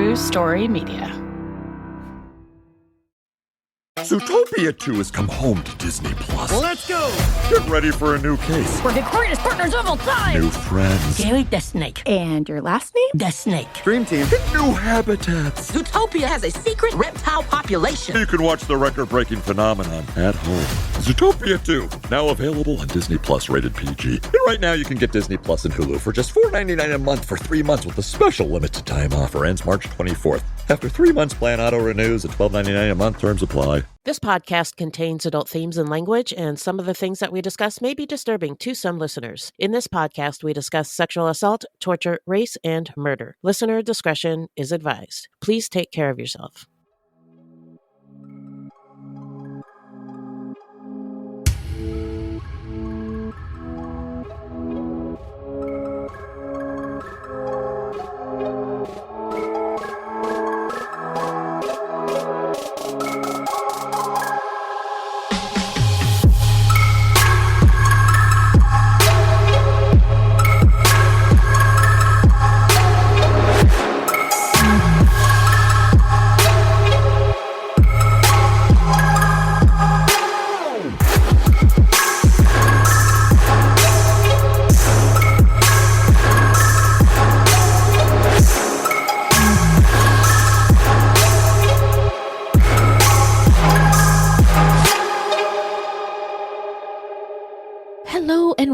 True Story Media. Zootopia 2 has come home to Disney+. Let's go! Get ready for a new case. We're the greatest partners of all time! New friends. Gary the Snake. And your last name? The Snake. Dream Team. New habitats. Zootopia has a secret reptile population. You can watch the record-breaking phenomenon at home. Zootopia 2, now available on Disney+, rated PG. And right now you can get Disney Plus and Hulu for just $4.99 a month for 3 months with a special limited time offer. Ends March 24th. After 3 months, plan auto-renews at $12.99 a month. Terms apply. This podcast contains adult themes and language, and some of the things that we discuss may be disturbing to some listeners. In this podcast, we discuss sexual assault, torture, race, and murder. Listener discretion is advised. Please take care of yourself.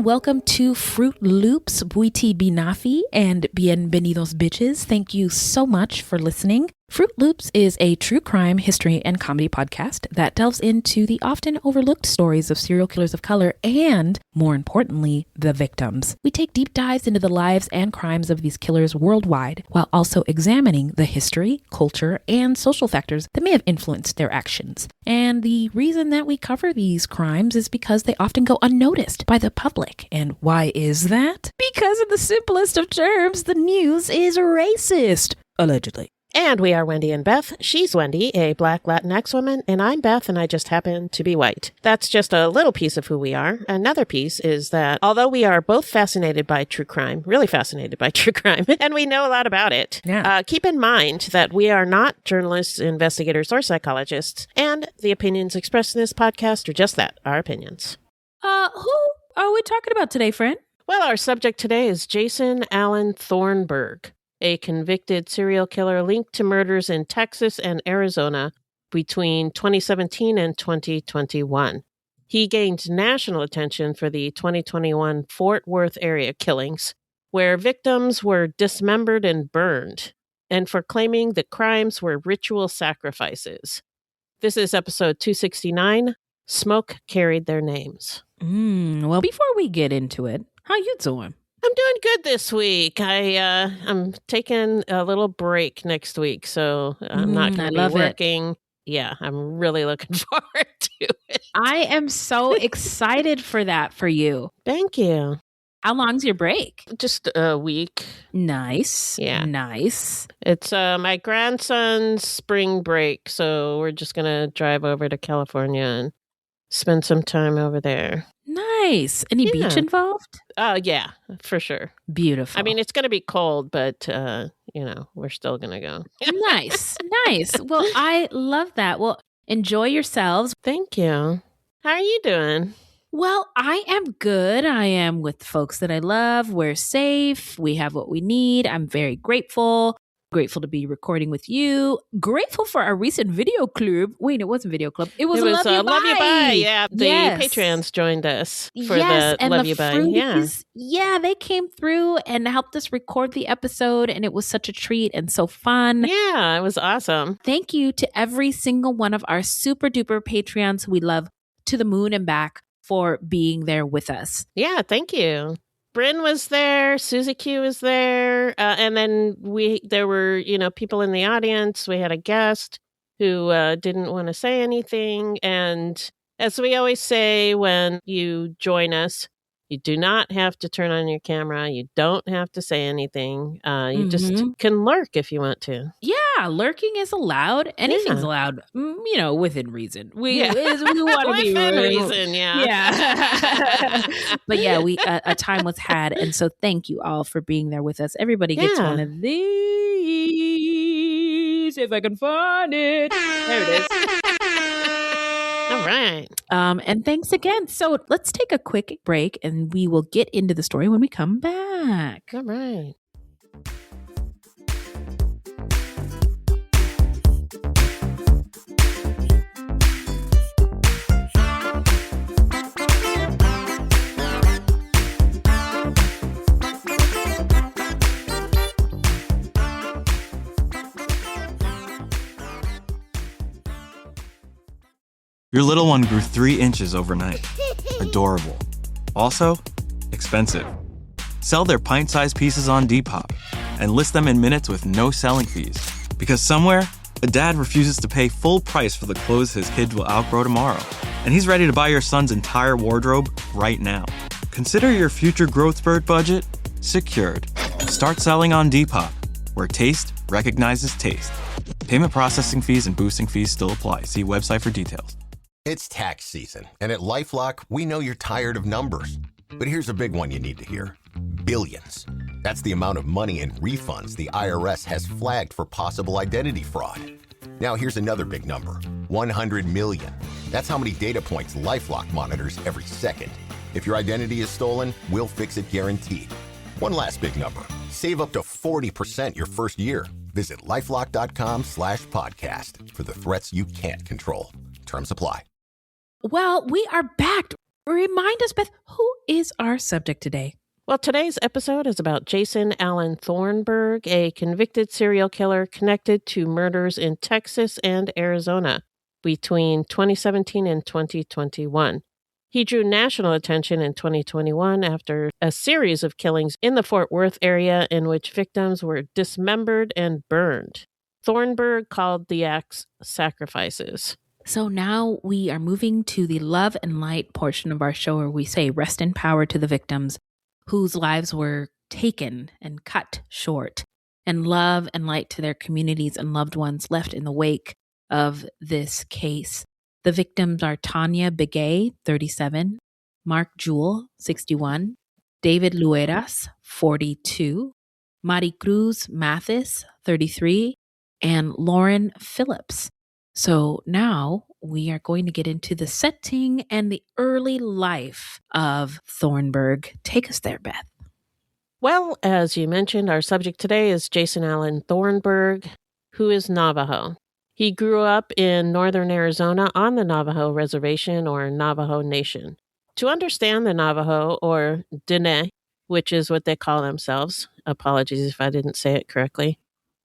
Welcome to Fruitloops, Buiti Binafi, and Bienvenidos Bitches. Thank you so much for listening. Fruitloops is a true crime, history, and comedy podcast that delves into the often overlooked stories of serial killers of color and, more importantly, the victims. We take deep dives into the lives and crimes of these killers worldwide, while also examining the history, culture, and social factors that may have influenced their actions. And the reason that we cover these crimes is because they often go unnoticed by the public. And why is that? Because in the simplest of terms, the news is racist. Allegedly. And we are Wendy and Beth. She's Wendy, a Black Latinx woman, and I'm Beth, and I just happen to be white. That's just a little piece of who we are. Another piece is that although we are both fascinated by true crime, really fascinated by true crime, and we know a lot about it, keep in mind that we are not journalists, investigators, or psychologists, and the opinions expressed in this podcast are just that, our opinions. Who are we talking about today, friend? Well, our subject today is Jason Alan Thornburg, a convicted serial killer linked to murders in Texas and Arizona between 2017 and 2021. He gained national attention for the 2021 Fort Worth area killings, where victims were dismembered and burned, and for claiming the crimes were ritual sacrifices. This is episode 269, Smoke Carried Their Names. Well, before we get into it, how you doing? I'm doing good this week. I'm taking a little break next week, so I'm not going to be working. Yeah, I'm really looking forward to it. I am so excited for that for you. Thank you. How long's your break? Just a week. Nice. Yeah. Nice. It's my grandson's spring break, so we're just going to drive over to California and spend some time over there. Nice. Any beach involved? Yeah, for sure. Beautiful. I mean, it's going to be cold, but, we're still going to go. Nice. Well, I love that. Well, enjoy yourselves. Thank you. How are you doing? Well, I am good. I am with folks that I love. We're safe. We have what we need. I'm very grateful. Grateful to be recording with you. Grateful for our recent video club. Wait, it wasn't video club. It was Love You Bye. Love You Bye. Yeah, the Patreons joined us for the Love You Bye. Yeah, they came through and helped us record the episode, and it was such a treat and so fun. Yeah, it was awesome. Thank you to every single one of our super duper Patreons who we love to the moon and back for being there with us. Yeah, thank you. Bryn was there, Susie Q was there, and then there were, people in the audience. We had a guest who didn't want to say anything, and as we always say when you join us, you do not have to turn on your camera. You don't have to say anything. You just can lurk if you want to. Yeah, lurking is allowed. Anything's allowed, within reason. We want to be within reason, yeah. But yeah, a time was had, and so thank you all for being there with us. Everybody gets one of these. see if I can find it. There it is. All right. And thanks again. So let's take a quick break and we will get into the story when we come back. All right. Your little one grew 3 inches overnight. Adorable. Also, expensive. Sell their pint-sized pieces on Depop and list them in minutes with no selling fees. Because somewhere, a dad refuses to pay full price for the clothes his kids will outgrow tomorrow. And he's ready to buy your son's entire wardrobe right now. Consider your future growth spurt budget secured. Start selling on Depop, where taste recognizes taste. Payment processing fees and boosting fees still apply. See website for details. It's tax season, and at LifeLock, we know you're tired of numbers. But here's a big one you need to hear. Billions. That's the amount of money in refunds the IRS has flagged for possible identity fraud. Now here's another big number. 100 million. That's how many data points LifeLock monitors every second. If your identity is stolen, we'll fix it guaranteed. One last big number. Save up to 40% your first year. Visit lifelock.com/podcast for the threats you can't control. Terms apply. Well, we are back. Remind us, Beth, who is our subject today? Well, today's episode is about Jason Alan Thornburg, a convicted serial killer connected to murders in Texas and Arizona between 2017 and 2021. He drew national attention in 2021 after a series of killings in the Fort Worth area in which victims were dismembered and burned. Thornburg called the acts sacrifices. So now we are moving to the love and light portion of our show where we say rest in power to the victims whose lives were taken and cut short, and love and light to their communities and loved ones left in the wake of this case. The victims are Tanya Begay, 37, Mark Jewell, 61, David Lueras, 42, Maricruz Mathis, 33, and Lauren Phillips. So now we are going to get into the setting and the early life of Thornburg. Take us there, Beth. Well, as you mentioned, our subject today is Jason Alan Thornburg, who is Navajo. He grew up in northern Arizona on the Navajo Reservation or Navajo Nation. To understand the Navajo, or Diné, which is what they call themselves, apologies if I didn't say it correctly,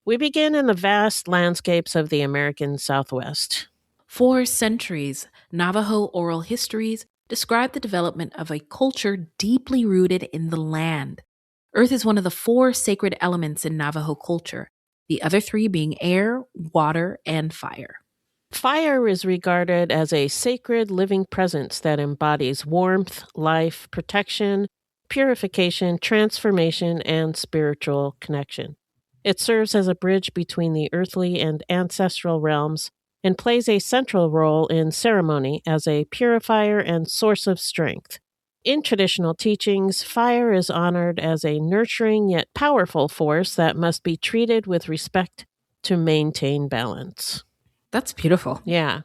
we begin in the vast landscapes of the American Southwest. For centuries, Navajo oral histories describe the development of a culture deeply rooted in the land. Earth is one of the 4 sacred elements in Navajo culture, the other 3 being air, water, and fire. Fire is regarded as a sacred living presence that embodies warmth, life, protection, purification, transformation, and spiritual connection. It serves as a bridge between the earthly and ancestral realms and plays a central role in ceremony as a purifier and source of strength. In traditional teachings, fire is honored as a nurturing yet powerful force that must be treated with respect to maintain balance. That's beautiful. Yeah.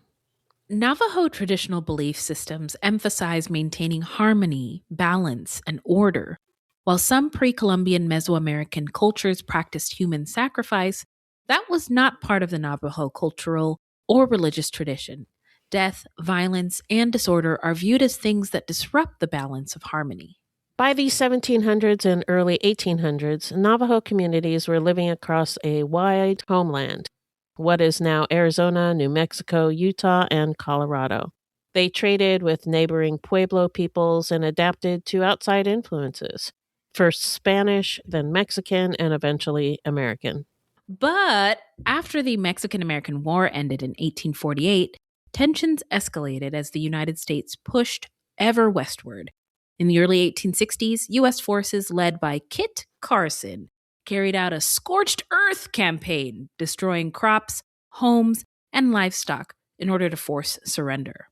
Navajo traditional belief systems emphasize maintaining harmony, balance, and order. While some pre-Columbian Mesoamerican cultures practiced human sacrifice, that was not part of the Navajo cultural or religious tradition. Death, violence, and disorder are viewed as things that disrupt the balance of harmony. By the 1700s and early 1800s, Navajo communities were living across a wide homeland, what is now Arizona, New Mexico, Utah, and Colorado. They traded with neighboring Pueblo peoples and adapted to outside influences. First Spanish, then Mexican, and eventually American. But after the Mexican-American War ended in 1848, tensions escalated as the United States pushed ever westward. In the early 1860s, U.S. forces led by Kit Carson carried out a scorched earth campaign, destroying crops, homes, and livestock in order to force surrender.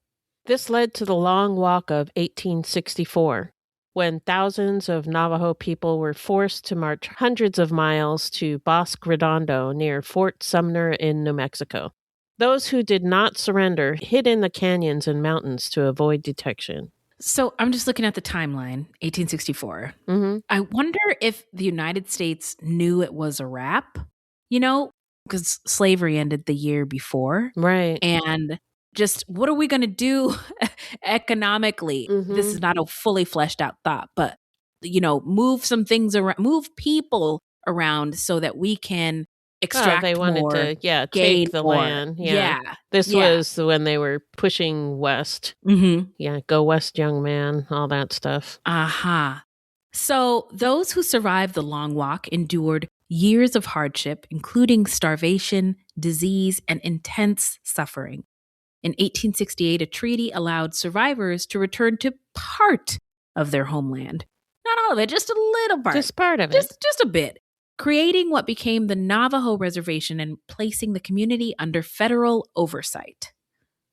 This led to the Long Walk of 1864. when thousands of Navajo people were forced to march hundreds of miles to Bosque Redondo near Fort Sumner in New Mexico. Those who did not surrender hid in the canyons and mountains to avoid detection. So I'm just looking at the timeline, 1864. Mm-hmm. I wonder if the United States knew it was a wrap, because slavery ended the year before. Right. And just what are we going to do economically? Mm-hmm. This is not a fully fleshed out thought, but, move some things around, move people around so that we can extract they wanted more, to, gain take the more. land. Yeah. This was when they were pushing west. Mm-hmm. Yeah, go west, young man, all that stuff. Aha. So those who survived the long walk endured years of hardship, including starvation, disease, and intense suffering. In 1868, a treaty allowed survivors to return to part of their homeland. Not all of it, just a little part. Just part of it. Just a bit. Creating what became the Navajo Reservation and placing the community under federal oversight.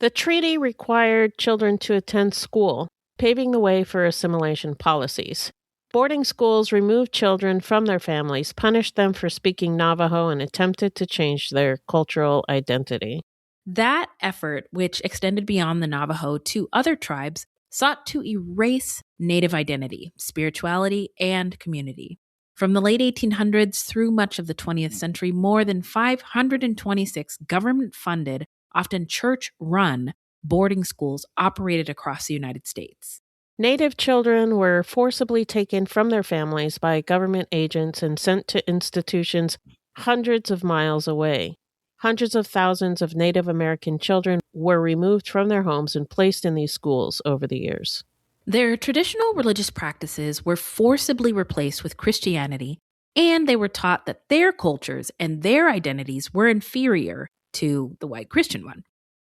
The treaty required children to attend school, paving the way for assimilation policies. Boarding schools removed children from their families, punished them for speaking Navajo, and attempted to change their cultural identity. That effort, which extended beyond the Navajo to other tribes, sought to erase Native identity, spirituality, and community. From the late 1800s through much of the 20th century, more than 526 government-funded, often church-run, boarding schools operated across the United States. Native children were forcibly taken from their families by government agents and sent to institutions hundreds of miles away. Hundreds of thousands of Native American children were removed from their homes and placed in these schools over the years. Their traditional religious practices were forcibly replaced with Christianity, and they were taught that their cultures and their identities were inferior to the white Christian one.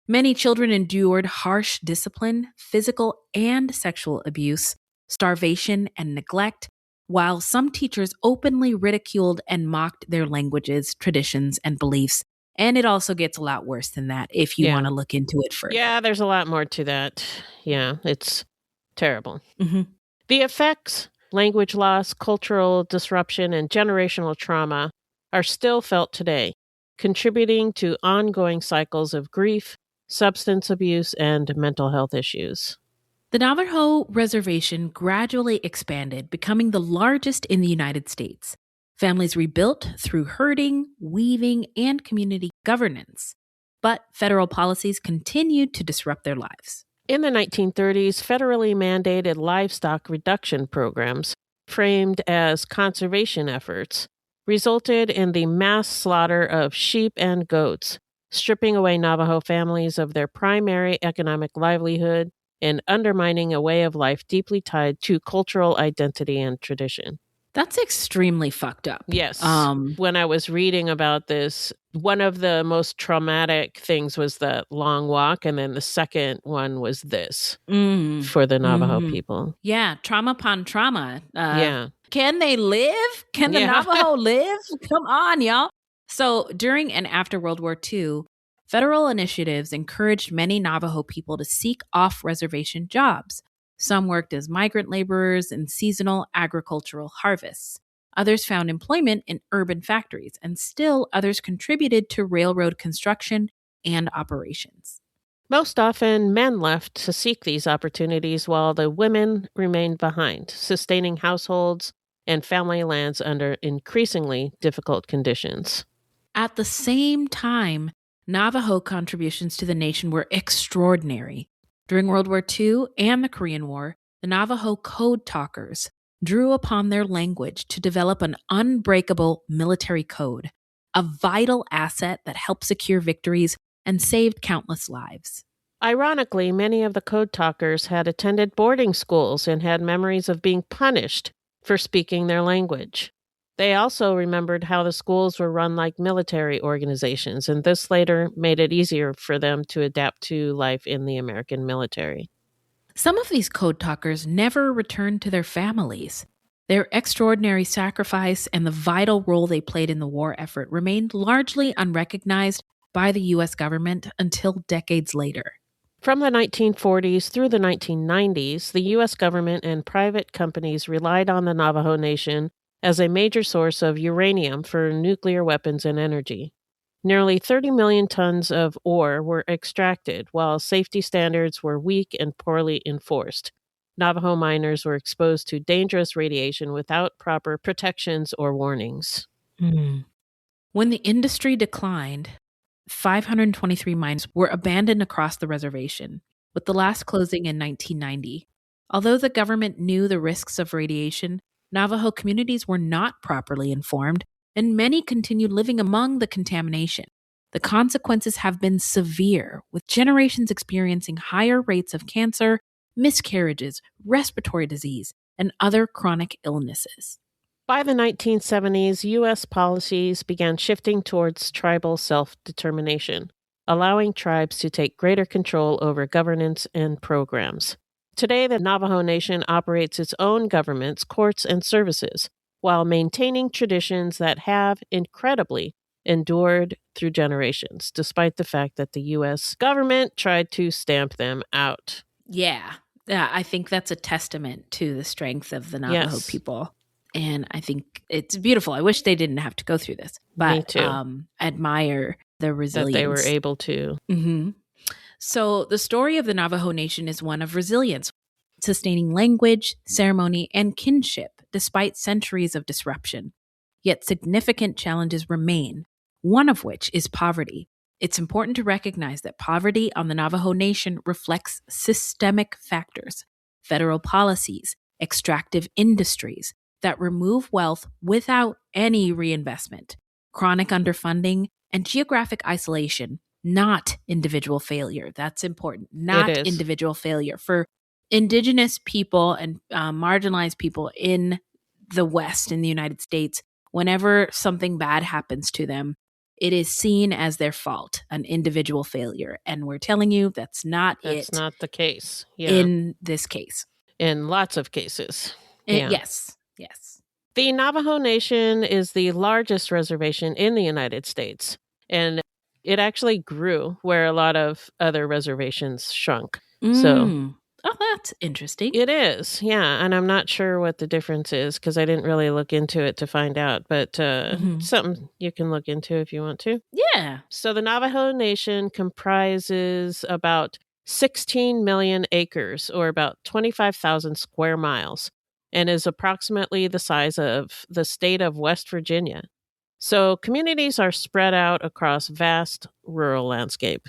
Many children endured harsh discipline, physical and sexual abuse, starvation, and neglect, while some teachers openly ridiculed and mocked their languages, traditions, and beliefs. And it also gets a lot worse than that if you want to look into it further. Yeah, there's a lot more to that. Yeah, it's terrible. Mm-hmm. The effects, language loss, cultural disruption, and generational trauma are still felt today, contributing to ongoing cycles of grief, substance abuse, and mental health issues. The Navajo Reservation gradually expanded, becoming the largest in the United States. Families rebuilt through herding, weaving, and community governance. But federal policies continued to disrupt their lives. In the 1930s, federally mandated livestock reduction programs, framed as conservation efforts, resulted in the mass slaughter of sheep and goats, stripping away Navajo families of their primary economic livelihood and undermining a way of life deeply tied to cultural identity and tradition. That's extremely fucked up. Yes. When I was reading about this, one of the most traumatic things was the long walk, and then the second one was this for the Navajo people. Yeah, trauma upon trauma. Yeah. Can they live? Can the Navajo live? Come on, y'all. So during and after World War II, federal initiatives encouraged many Navajo people to seek off-reservation jobs. Some worked as migrant laborers in seasonal agricultural harvests. Others found employment in urban factories, and still others contributed to railroad construction and operations. Most often, men left to seek these opportunities while the women remained behind, sustaining households and family lands under increasingly difficult conditions. At the same time, Navajo contributions to the nation were extraordinary. During World War II and the Korean War, the Navajo code talkers drew upon their language to develop an unbreakable military code, a vital asset that helped secure victories and saved countless lives. Ironically, many of the code talkers had attended boarding schools and had memories of being punished for speaking their language. They also remembered how the schools were run like military organizations, and this later made it easier for them to adapt to life in the American military. Some of these code talkers never returned to their families. Their extraordinary sacrifice and the vital role they played in the war effort remained largely unrecognized by the U.S. government until decades later. From the 1940s through the 1990s, the U.S. government and private companies relied on the Navajo Nation as a major source of uranium for nuclear weapons and energy. Nearly 30 million tons of ore were extracted, while safety standards were weak and poorly enforced. Navajo miners were exposed to dangerous radiation without proper protections or warnings. When the industry declined, 523 mines were abandoned across the reservation, with the last closing in 1990. Although the government knew the risks of radiation, Navajo communities were not properly informed, and many continued living among the contamination. The consequences have been severe, with generations experiencing higher rates of cancer, miscarriages, respiratory disease, and other chronic illnesses. By the 1970s, U.S. policies began shifting towards tribal self-determination, allowing tribes to take greater control over governance and programs. Today, the Navajo Nation operates its own governments, courts, and services, while maintaining traditions that have, incredibly, endured through generations, despite the fact that the U.S. government tried to stamp them out. Yeah, I think that's a testament to the strength of the Navajo people. And I think it's beautiful. I wish they didn't have to go through this, but Me too. Admire their resilience. That they were able to. Mm-hmm. So the story of the Navajo Nation is one of resilience, sustaining language, ceremony, and kinship despite centuries of disruption. Yet significant challenges remain, one of which is poverty. It's important to recognize that poverty on the Navajo Nation reflects systemic factors, federal policies, extractive industries that remove wealth without any reinvestment, chronic underfunding, and geographic isolation, not individual failure. That's important. Not individual failure. For Indigenous people and marginalized people in the West, in the United States, whenever something bad happens to them, it is seen as their fault, an individual failure. And we're telling you that's not not the case. In this case. In lots of cases. Yes. The Navajo Nation is the largest reservation in the United States, and it actually grew where a lot of other reservations shrunk. So, that's interesting. It is, yeah, and I'm not sure what the difference is because I didn't really look into it to find out, but something you can look into if you want to. Yeah. So the Navajo Nation comprises about 16 million acres, or about 25,000 square miles, and is approximately the size of the state of West Virginia. So communities are spread out across vast rural landscape.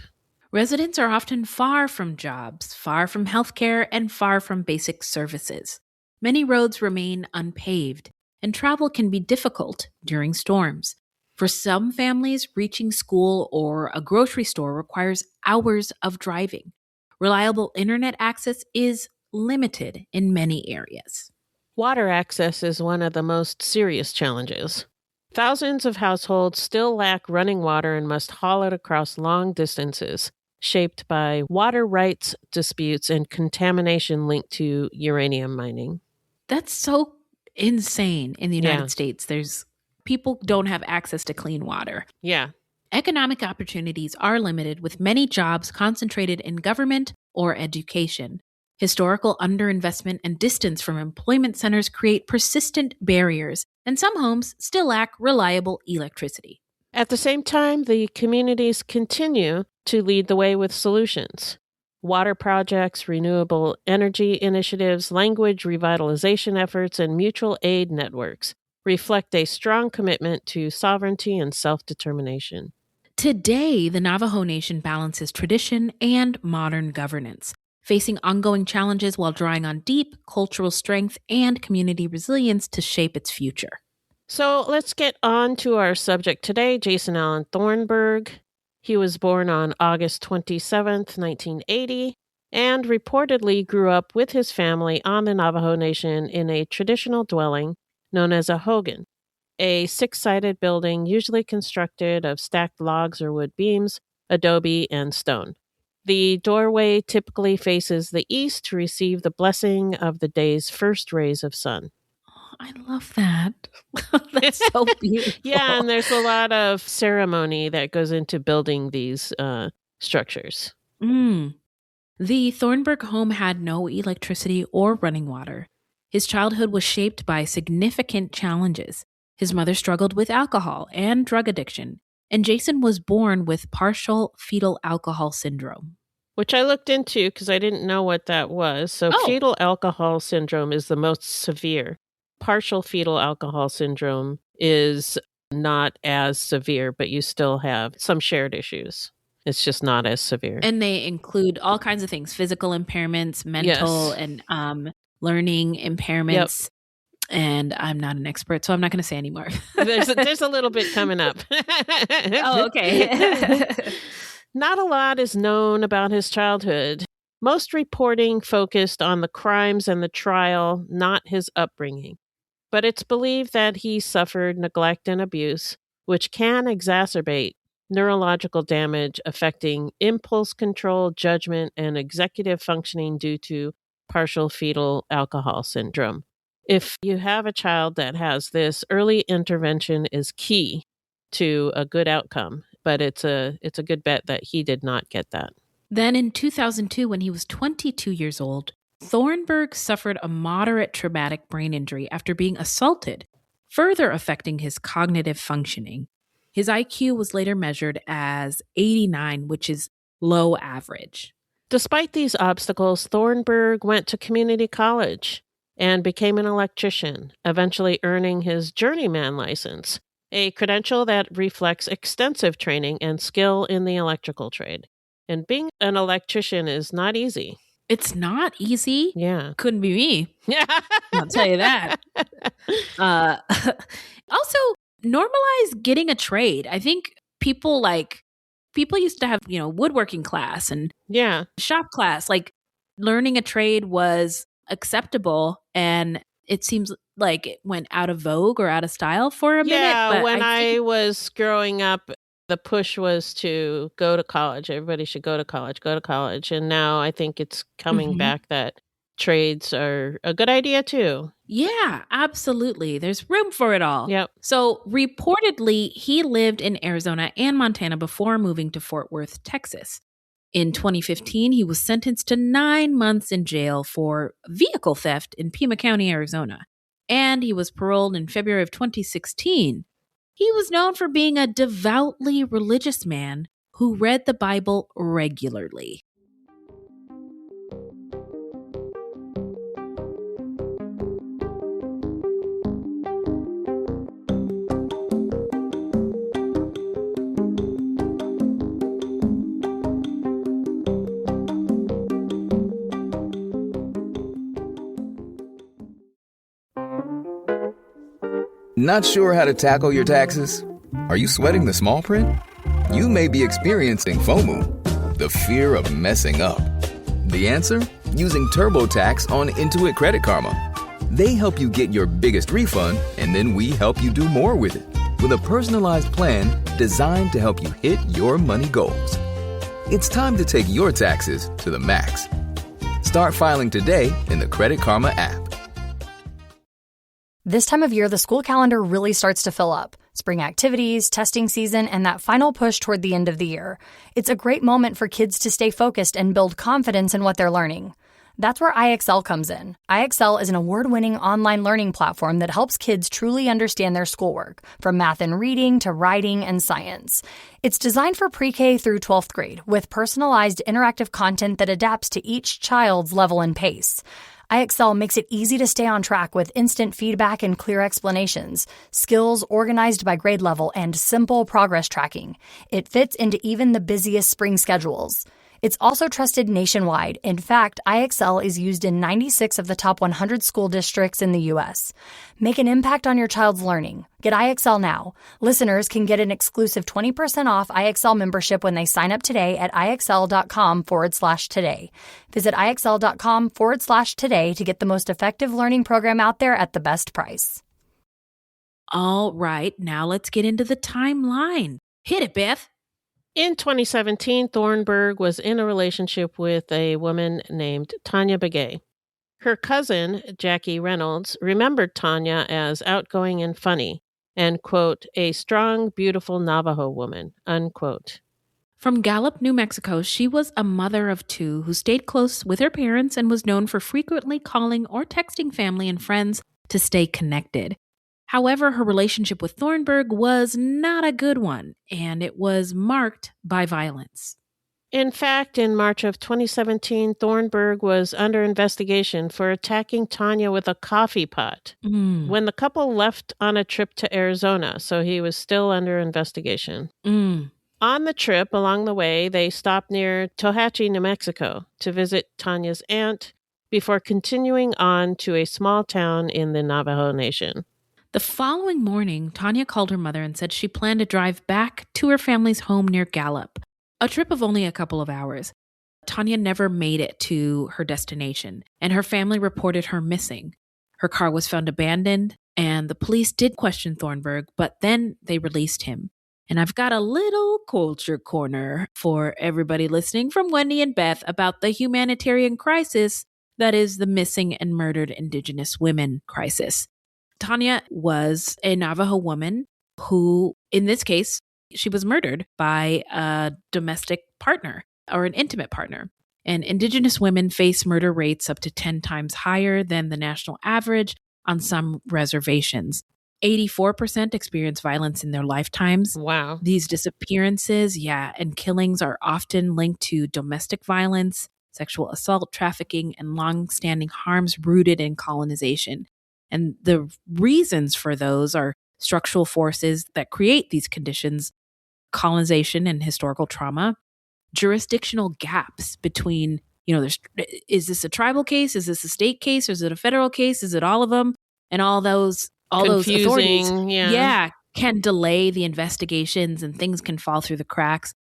Residents are often far from jobs, far from healthcare, and far from basic services. Many roads remain unpaved, and travel can be difficult during storms. For some families, reaching school or a grocery store requires hours of driving. Reliable internet access is limited in many areas. Water access is one of the most serious challenges. Thousands of households still lack running water and must haul it across long distances, shaped by water rights disputes and contamination linked to uranium mining. That's so insane in the United States. People don't have access to clean water. Yeah. Economic opportunities are limited, with many jobs concentrated in government or education. Historical underinvestment and distance from employment centers create persistent barriers, and some homes still lack reliable electricity. At the same time, the communities continue to lead the way with solutions. Water projects, renewable energy initiatives, language revitalization efforts, and mutual aid networks reflect a strong commitment to sovereignty and self-determination. Today, the Navajo Nation balances tradition and modern governance, facing ongoing challenges while drawing on deep cultural strength and community resilience to shape its future. So let's get on to our subject today, Jason Alan Thornburg. He was born on August 27th, 1980, and reportedly grew up with his family on the Navajo Nation in a traditional dwelling known as a hogan, a six-sided building usually constructed of stacked logs or wood beams, adobe, and stone. The doorway typically faces the east to receive the blessing of the day's first rays of sun. Oh, I love that. That's so beautiful. Yeah, and there's a lot of ceremony that goes into building these structures. The Thornburg home had no electricity or running water. His childhood was shaped by significant challenges. His mother struggled with alcohol and drug addiction, and Jason was born with partial fetal alcohol syndrome. Which I looked into because I didn't know what that was. So fetal alcohol syndrome is the most severe. Partial fetal alcohol syndrome is not as severe, but you still have some shared issues. It's just not as severe. And they include all kinds of things, physical impairments, mental and learning impairments. Yep. And I'm not an expert, so I'm not going to say anymore. There's a little bit coming up. Oh, okay. Not a lot is known about his childhood. Most reporting focused on the crimes and the trial, not his upbringing. But it's believed that he suffered neglect and abuse, which can exacerbate neurological damage affecting impulse control, judgment, and executive functioning due to partial fetal alcohol syndrome. If you have a child that has this, early intervention is key to a good outcome. But it's a good bet that he did not get that. Then in 2002, when he was 22 years old, Thornburg suffered a moderate traumatic brain injury after being assaulted, further affecting his cognitive functioning. His IQ was later measured as 89, which is low average. Despite these obstacles, Thornburg went to community college and became an electrician, eventually earning his journeyman license, a credential that reflects extensive training and skill in the electrical trade. And being an electrician is not easy. It's not easy? Yeah. Couldn't be me. I'll tell you that. Also, normalize getting a trade. I think people used to have, woodworking class and shop class. Like, learning a trade was acceptable, and it seems like it went out of vogue or out of style for a minute. Yeah, when I was growing up, the push was to go to college. Everybody should go to college. And now I think it's coming back that trades are a good idea too. Yeah, absolutely. There's room for it all. Yep. So reportedly, he lived in Arizona and Montana before moving to Fort Worth, Texas. In 2015, he was sentenced to 9 months in jail for vehicle theft in Pima County, Arizona. And he was paroled in February of 2016. He was known for being a devoutly religious man who read the Bible regularly. Not sure how to tackle your taxes? Are you sweating the small print? You may be experiencing FOMO, the fear of messing up. The answer? Using TurboTax on Intuit Credit Karma. They help you get your biggest refund, and then we help you do more with it. With a personalized plan designed to help you hit your money goals. It's time to take your taxes to the max. Start filing today in the Credit Karma app. This time of year, the school calendar really starts to fill up. Spring activities, testing season, and that final push toward the end of the year. It's a great moment for kids to stay focused and build confidence in what they're learning. That's where IXL comes in. IXL is an award-winning online learning platform that helps kids truly understand their schoolwork, from math and reading to writing and science. It's designed for pre-K through 12th grade, with personalized interactive content that adapts to each child's level and pace. IXL makes it easy to stay on track with instant feedback and clear explanations, skills organized by grade level, and simple progress tracking. It fits into even the busiest spring schedules. It's also trusted nationwide. In fact, IXL is used in 96 of the top 100 school districts in the U.S. Make an impact on your child's learning. Get IXL now. Listeners can get an exclusive 20% off IXL membership when they sign up today at IXL.com/today. Visit IXL.com/today to get the most effective learning program out there at the best price. All right, now let's get into the timeline. Hit it, Beth. In 2017, Thornburg was in a relationship with a woman named Tanya Begay. Her cousin, Jackie Reynolds, remembered Tanya as outgoing and funny, and, quote, a strong, beautiful Navajo woman, unquote. From Gallup, New Mexico, she was a mother of two who stayed close with her parents and was known for frequently calling or texting family and friends to stay connected. However, her relationship with Thornburg was not a good one, and it was marked by violence. In fact, in March of 2017, Thornburg was under investigation for attacking Tanya with a coffee pot when the couple left on a trip to Arizona, so he was still under investigation. On the trip, along the way, they stopped near Tohatchee, New Mexico, to visit Tanya's aunt before continuing on to a small town in the Navajo Nation. The following morning, Tanya called her mother and said she planned to drive back to her family's home near Gallup, a trip of only a couple of hours. Tanya never made it to her destination, and her family reported her missing. Her car was found abandoned, and the police did question Thornburg, but then they released him. And I've got a little culture corner for everybody listening from Wendy and Beth about the humanitarian crisis that is the missing and murdered Indigenous women crisis. Tanya was a Navajo woman who, in this case, she was murdered by a domestic partner or an intimate partner. And Indigenous women face murder rates up to 10 times higher than the national average on some reservations. 84% experience violence in their lifetimes. Wow. These disappearances, and killings are often linked to domestic violence, sexual assault, trafficking, and long-standing harms rooted in colonization. And the reasons for those are structural forces that create these conditions, colonization and historical trauma, jurisdictional gaps between, is this a tribal case? Is this a state case? Or is it a federal case? Is it all of them? And all those authorities, can delay the investigations and things can fall through the cracks.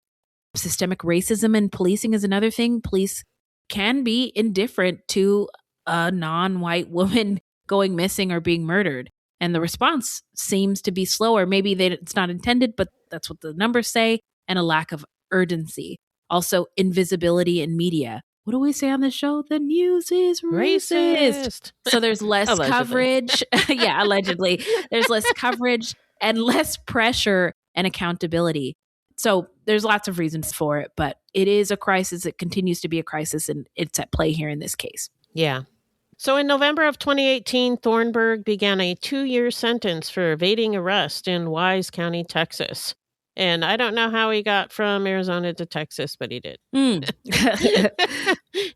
Systemic racism in policing is another thing. Police can be indifferent to a non-white woman going missing or being murdered. And the response seems to be slower. Maybe it's not intended, but that's what the numbers say, and a lack of urgency. Also, invisibility in media. What do we say on this show? The news is racist. So there's less coverage. Allegedly. There's less coverage and less pressure and accountability. So there's lots of reasons for it, but it is a crisis. It continues to be a crisis, and it's at play here in this case. Yeah. So in November of 2018, Thornburg began a 2-year sentence for evading arrest in Wise County, Texas. And I don't know how he got from Arizona to Texas, but he did.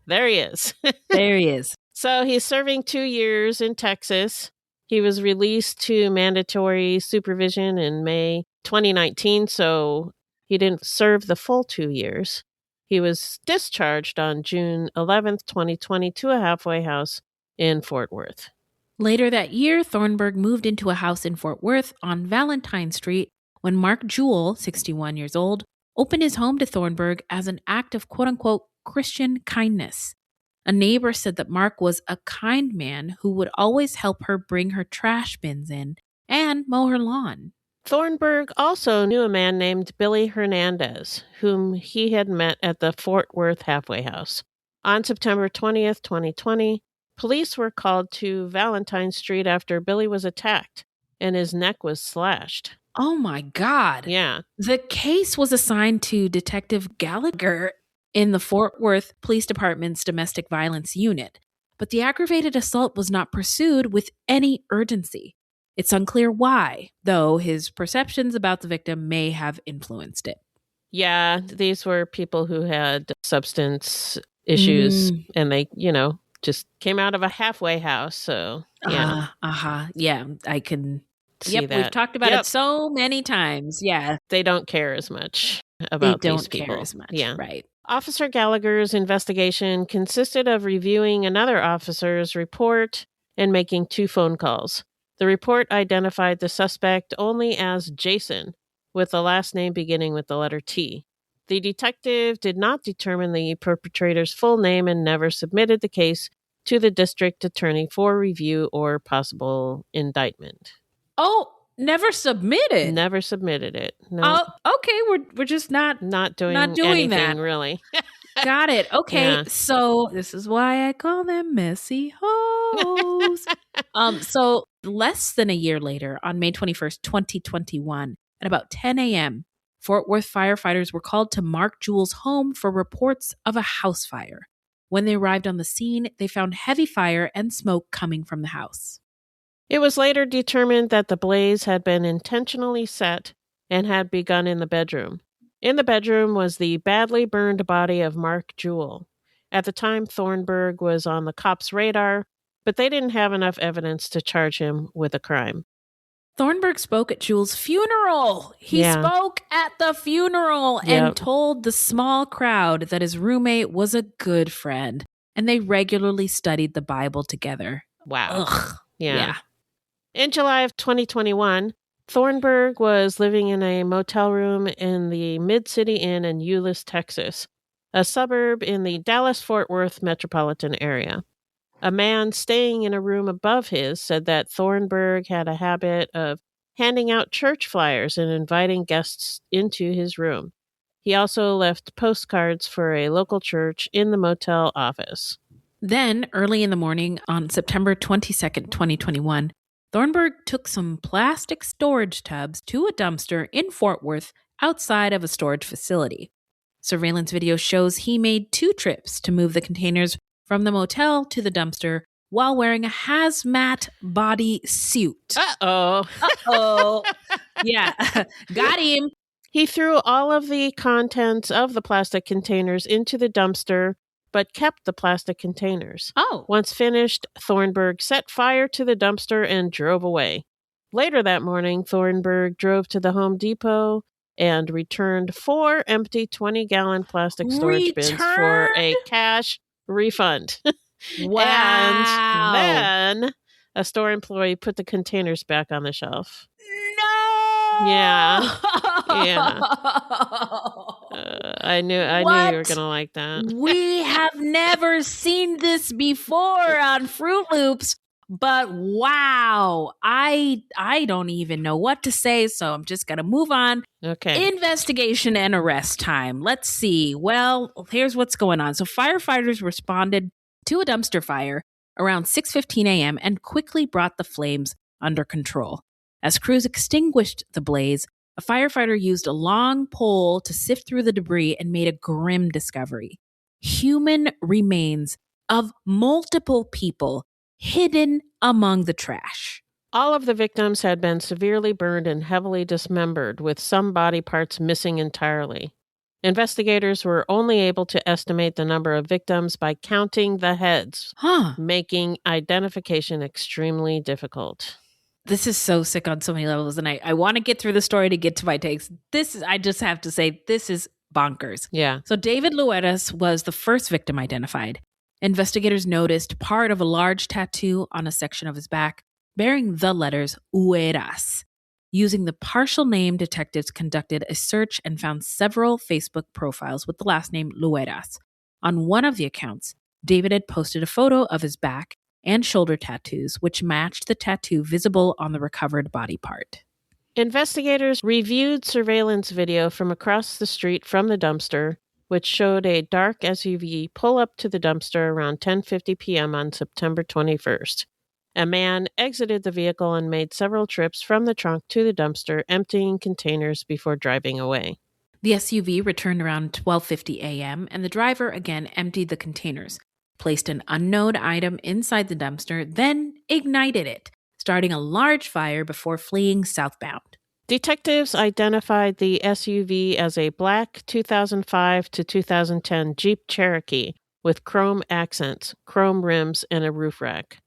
There he is. There he is. So he's serving 2 years in Texas. He was released to mandatory supervision in May 2019, so he didn't serve the full 2 years. He was discharged on June 11th, 2020 to a halfway house in Fort Worth. Later that year, Thornburg moved into a house in Fort Worth on Valentine Street when Mark Jewell, 61 years old, opened his home to Thornburg as an act of quote-unquote Christian kindness. A neighbor said that Mark was a kind man who would always help her bring her trash bins in and mow her lawn. Thornburg also knew a man named Billy Hernandez, whom he had met at the Fort Worth halfway house. On September 20th, 2020, police were called to Valentine Street after Billy was attacked and his neck was slashed. Oh my God. Yeah. The case was assigned to Detective Gallagher in the Fort Worth Police Department's domestic violence unit, but the aggravated assault was not pursued with any urgency. It's unclear why, though his perceptions about the victim may have influenced it. Yeah, these were people who had substance issues and they, just came out of a halfway house. So, yeah. Yeah, I can see that. We've talked about it so many times. Yeah. They don't care as much about these people. They don't care as much. Yeah. Right. Officer Gallagher's investigation consisted of reviewing another officer's report and making 2 phone calls. The report identified the suspect only as Jason, with the last name beginning with the letter T. The detective did not determine the perpetrator's full name and never submitted the case to the district attorney for review or possible indictment. Oh, never submitted? Never submitted it. No. Oh, okay. We're just not doing anything, that. Really. Got it. Okay. Yeah. So this is why I call them messy hoes. So less than a year later, on May 21st, 2021, at about 10 a.m., Fort Worth firefighters were called to Mark Jewell's home for reports of a house fire. When they arrived on the scene, they found heavy fire and smoke coming from the house. It was later determined that the blaze had been intentionally set and had begun in the bedroom. In the bedroom was the badly burned body of Mark Jewell. At the time, Thornburg was on the cops' radar, but they didn't have enough evidence to charge him with a crime. Thornburg spoke at Jewell's funeral. He spoke at the funeral and told the small crowd that his roommate was a good friend, and they regularly studied the Bible together. Wow. Ugh. Yeah. In July of 2021, Thornburg was living in a motel room in the Mid-City Inn in Euless, Texas, a suburb in the Dallas-Fort Worth metropolitan area. A man staying in a room above his said that Thornburg had a habit of handing out church flyers and inviting guests into his room. He also left postcards for a local church in the motel office. Then, early in the morning on September 22nd, 2021, Thornburg took some plastic storage tubs to a dumpster in Fort Worth outside of a storage facility. Surveillance video shows he made 2 trips to move the containers from the motel to the dumpster while wearing a hazmat body suit. Uh-oh. Yeah, got him. He threw all of the contents of the plastic containers into the dumpster, but kept the plastic containers. Oh. Once finished, Thornburg set fire to the dumpster and drove away. Later that morning, Thornburg drove to the Home Depot and returned 4 empty 20-gallon plastic storage bins for a cash refund. Wow. And then a store employee put the containers back on the shelf. No! Yeah. I knew you were going to like that. We have never seen this before on Fruit Loops, but wow. I don't even know what to say, so I'm just going to move on. Okay. Investigation and arrest time. Let's see. Well, here's what's going on. So firefighters responded to a dumpster fire around 6:15 a.m. and quickly brought the flames under control. As crews extinguished the blaze, a firefighter used a long pole to sift through the debris and made a grim discovery. Human remains of multiple people hidden among the trash. All of the victims had been severely burned and heavily dismembered, with some body parts missing entirely. Investigators were only able to estimate the number of victims by counting the heads, making identification extremely difficult. This is so sick on so many levels, and I want to get through the story to get to my takes. I just have to say, this is bonkers. Yeah. So David Luedas was the first victim identified. Investigators noticed part of a large tattoo on a section of his back bearing the letters Ueras. Using the partial name, detectives conducted a search and found several Facebook profiles with the last name Lueras. On one of the accounts, David had posted a photo of his back and shoulder tattoos, which matched the tattoo visible on the recovered body part. Investigators reviewed surveillance video from across the street from the dumpster, which showed a dark SUV pull up to the dumpster around 10:50 p.m. on September 21st. A man exited the vehicle and made several trips from the trunk to the dumpster, emptying containers before driving away. The SUV returned around 12:50 a.m., and the driver again emptied the containers, placed an unknown item inside the dumpster, then ignited it, starting a large fire before fleeing southbound. Detectives identified the SUV as a black 2005 to 2010 Jeep Cherokee with chrome accents, chrome rims, and a roof rack.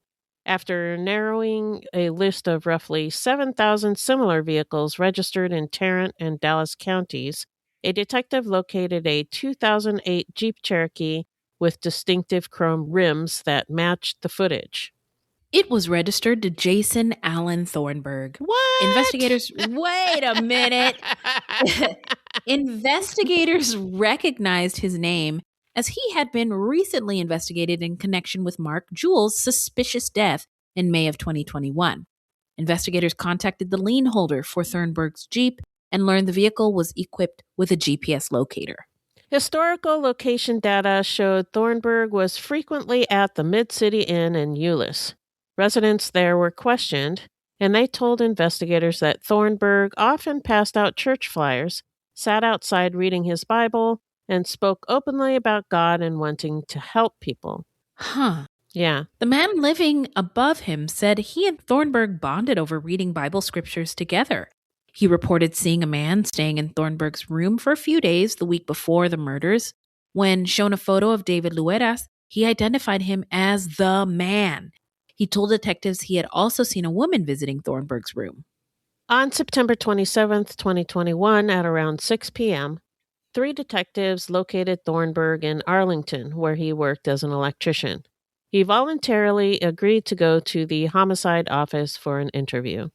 After narrowing a list of roughly 7,000 similar vehicles registered in Tarrant and Dallas counties, a detective located a 2008 Jeep Cherokee with distinctive chrome rims that matched the footage. It was registered to Jason Alan Thornburg. What? Investigators, wait a minute. Investigators recognized his name as he had been recently investigated in connection with Mark Jewell's suspicious death in May of 2021. Investigators contacted the lien holder for Thornburg's Jeep and learned the vehicle was equipped with a GPS locator. Historical location data showed Thornburg was frequently at the Mid-City Inn in Euless. Residents there were questioned, and they told investigators that Thornburg often passed out church flyers sat outside reading his Bible, and spoke openly about God and wanting to help people. Huh. Yeah. The man living above him said he and Thornburg bonded over reading Bible scriptures together. He reported seeing a man staying in Thornburg's room for a few days the week before the murders. When shown a photo of David Lueras, he identified him as the man. He told detectives he had also seen a woman visiting Thornburg's room. On September 27th, 2021, at around 6 p.m., 3 detectives located Thornburg in Arlington, where he worked as an electrician. He voluntarily agreed to go to the homicide office for an interview.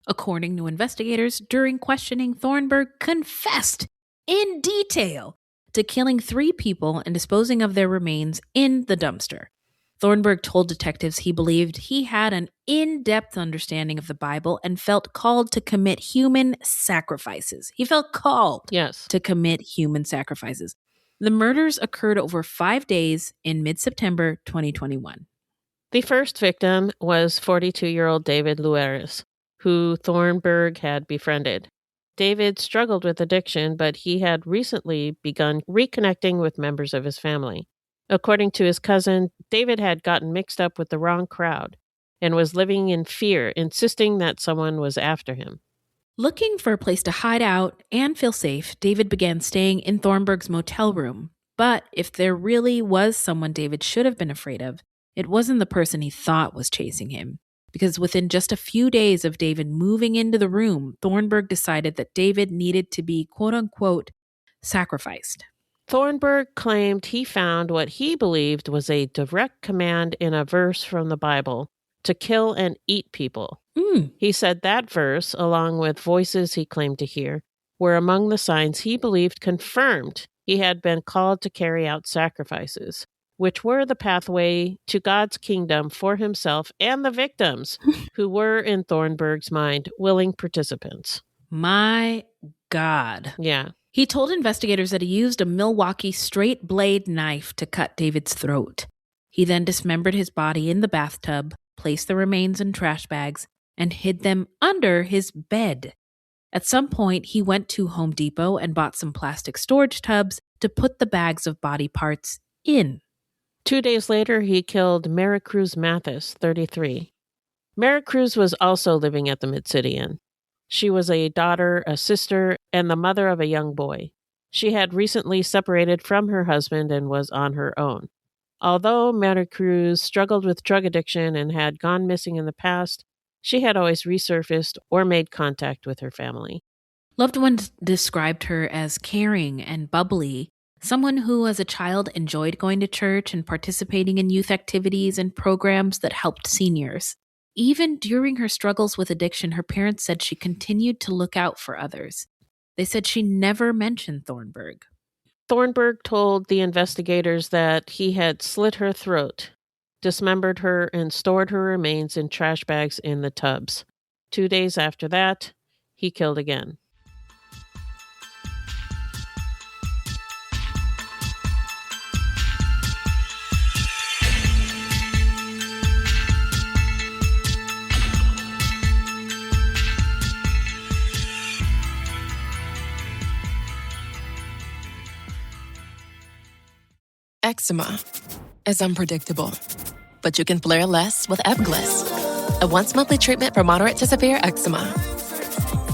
According to investigators, during questioning, Thornburg confessed in detail to killing 3 people and disposing of their remains in the dumpster. Thornburg told detectives he believed he had an in-depth understanding of the Bible and felt called to commit human sacrifices. He felt called to commit human sacrifices. The murders occurred over 5 days in mid-September 2021. The first victim was 42-year-old David Lueras, who Thornburg had befriended. David struggled with addiction, but he had recently begun reconnecting with members of his family. According to his cousin, David had gotten mixed up with the wrong crowd and was living in fear, insisting that someone was after him. Looking for a place to hide out and feel safe, David began staying in Thornburg's motel room. But if there really was someone David should have been afraid of, it wasn't the person he thought was chasing him. Because within just a few days of David moving into the room, Thornburg decided that David needed to be, quote-unquote, sacrificed. Thornburg claimed he found what he believed was a direct command in a verse from the Bible to kill and eat people. He said that verse, along with voices he claimed to hear, were among the signs he believed confirmed he had been called to carry out sacrifices, which were the pathway to God's kingdom for himself and the victims, who were, in Thornburg's mind, willing participants. My God. Yeah. He told investigators that he used a Milwaukee straight blade knife to cut David's throat. He then dismembered his body in the bathtub, placed the remains in trash bags, and hid them under his bed. At some point, he went to Home Depot and bought some plastic storage tubs to put the bags of body parts in. 2 days later, he killed Maricruz Mathis, 33. Maricruz was also living at the Mid-City Inn. She was a daughter, a sister, and the mother of a young boy. She had recently separated from her husband and was on her own. Although Maricruz struggled with drug addiction and had gone missing in the past, she had always resurfaced or made contact with her family. Loved ones described her as caring and bubbly, someone who as a child enjoyed going to church and participating in youth activities and programs that helped seniors. Even during her struggles with addiction, her parents said she continued to look out for others. They said she never mentioned Thornburg. Thornburg told the investigators that he had slit her throat, dismembered her, and stored her remains in trash bags in the tubs. 2 days after that, he killed again. Eczema is unpredictable, but you can flare less with Ebglyss, a once-monthly treatment for moderate to severe eczema.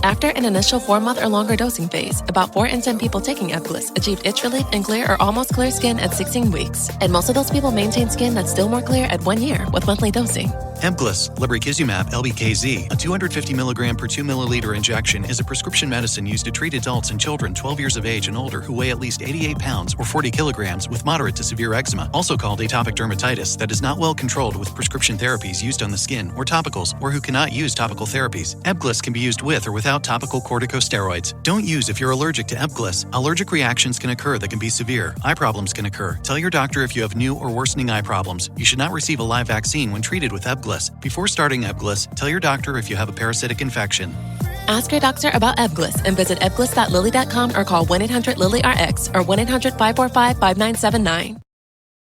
After an initial 4-month or longer dosing phase, about 4 in 10 people taking Ebglyss achieved itch relief and clear or almost clear skin at 16 weeks. And most of those people maintain skin that's still more clear at 1 year with monthly dosing. Ebglyss, lebrikizumab LBKZ, a 250 milligram per 2 milliliter injection, is a prescription medicine used to treat adults and children 12 years of age and older who weigh at least 88 pounds or 40 kilograms with moderate to severe eczema, also called atopic dermatitis, that is not well controlled with prescription therapies used on the skin or topicals, or who cannot use topical therapies. Ebglyss can be used with or without topical corticosteroids. Don't use if you're allergic to Ebglyss. Allergic reactions can occur that can be severe. Eye problems can occur. Tell your doctor if you have new or worsening eye problems. You should not receive a live vaccine when treated with Ebglyss. Before starting Ebglyss, tell your doctor if you have a parasitic infection. Ask your doctor about Ebglyss and visit ebglyss.lilly.com or call 1-800-LILY-RX or 1-800-545-5979.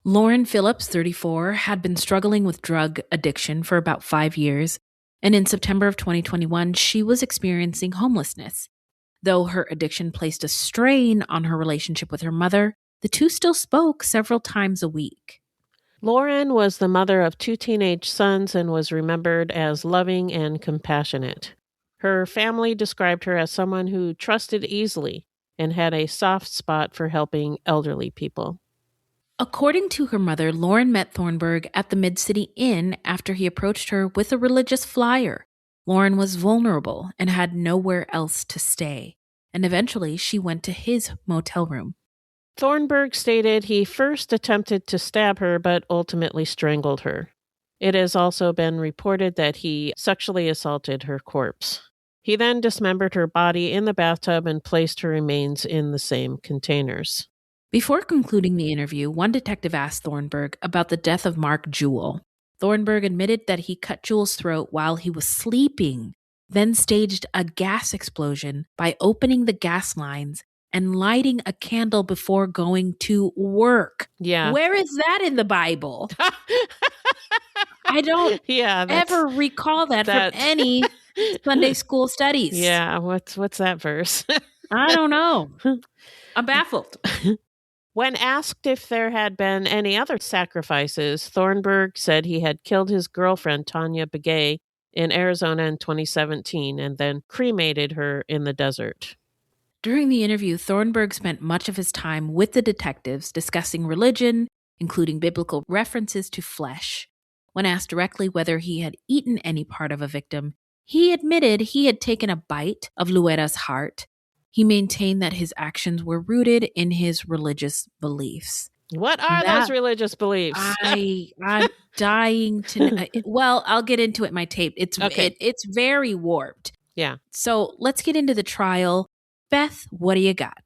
Lauren Phillips, 34, had been struggling with drug addiction for about 5 years, and in September of 2021, she was experiencing homelessness. Though her addiction placed a strain on her relationship with her mother, the two still spoke several times a week. Lauren was the mother of 2 teenage sons and was remembered as loving and compassionate. Her family described her as someone who trusted easily and had a soft spot for helping elderly people. According to her mother, Lauren met Thornburg at the Mid-City Inn after he approached her with a religious flyer. Lauren was vulnerable and had nowhere else to stay, and eventually she went to his motel room. Thornburg stated he first attempted to stab her but ultimately strangled her. It has also been reported that he sexually assaulted her corpse. He then dismembered her body in the bathtub and placed her remains in the same containers. Before concluding the interview, one detective asked Thornburg about the death of Mark Jewell. Thornburg admitted that he cut Jewell's throat while he was sleeping, then staged a gas explosion by opening the gas lines and lighting a candle before going to work. Yeah. Where is that in the Bible? I don't ever recall that from any Sunday school studies. Yeah, what's that verse? I don't know. I'm baffled. When asked if there had been any other sacrifices, Thornburg said he had killed his girlfriend, Tanya Begay, in Arizona in 2017 and then cremated her in the desert. During the interview, Thornburg spent much of his time with the detectives discussing religion, including biblical references to flesh. When asked directly whether he had eaten any part of a victim, he admitted he had taken a bite of Luera's heart. He maintained that his actions were rooted in his religious beliefs. What are those religious beliefs? I'm dying to know. Well, I'll get into it in my tape. It's very warped. Yeah. So let's get into the trial. Beth, what do you got?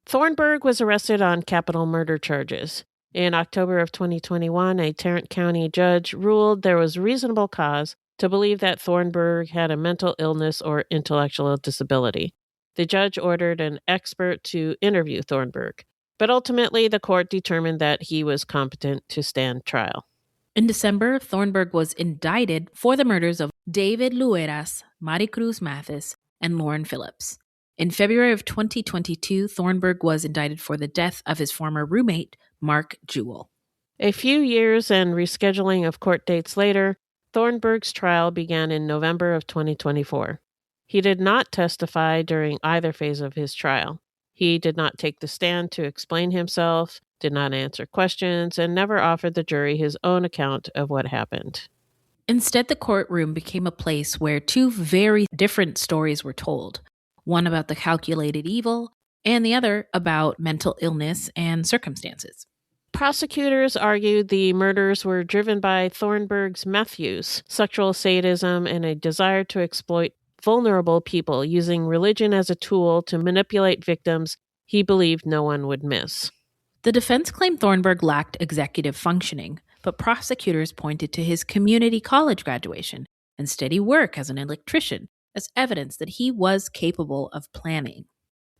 Thornburg was arrested on capital murder charges. In October of 2021, a Tarrant County judge ruled there was reasonable cause to believe that Thornburg had a mental illness or intellectual disability. The judge ordered an expert to interview Thornburg, but ultimately the court determined that he was competent to stand trial. In December, Thornburg was indicted for the murders of David Lueras, Maricruz Mathis, and Lauren Phillips. In February of 2022, Thornburg was indicted for the death of his former roommate, Mark Jewell. A few years and rescheduling of court dates later, Thornburg's trial began in November of 2024. He did not testify during either phase of his trial. He did not take the stand to explain himself, did not answer questions, and never offered the jury his own account of what happened. Instead, the courtroom became a place where two very different stories were told. One about the calculated evil, and the other about mental illness and circumstances. Prosecutors argued the murders were driven by Thornburg's meth use, sexual sadism, and a desire to exploit vulnerable people using religion as a tool to manipulate victims he believed no one would miss. The defense claimed Thornburg lacked executive functioning, but prosecutors pointed to his community college graduation and steady work as an electrician as evidence that he was capable of planning.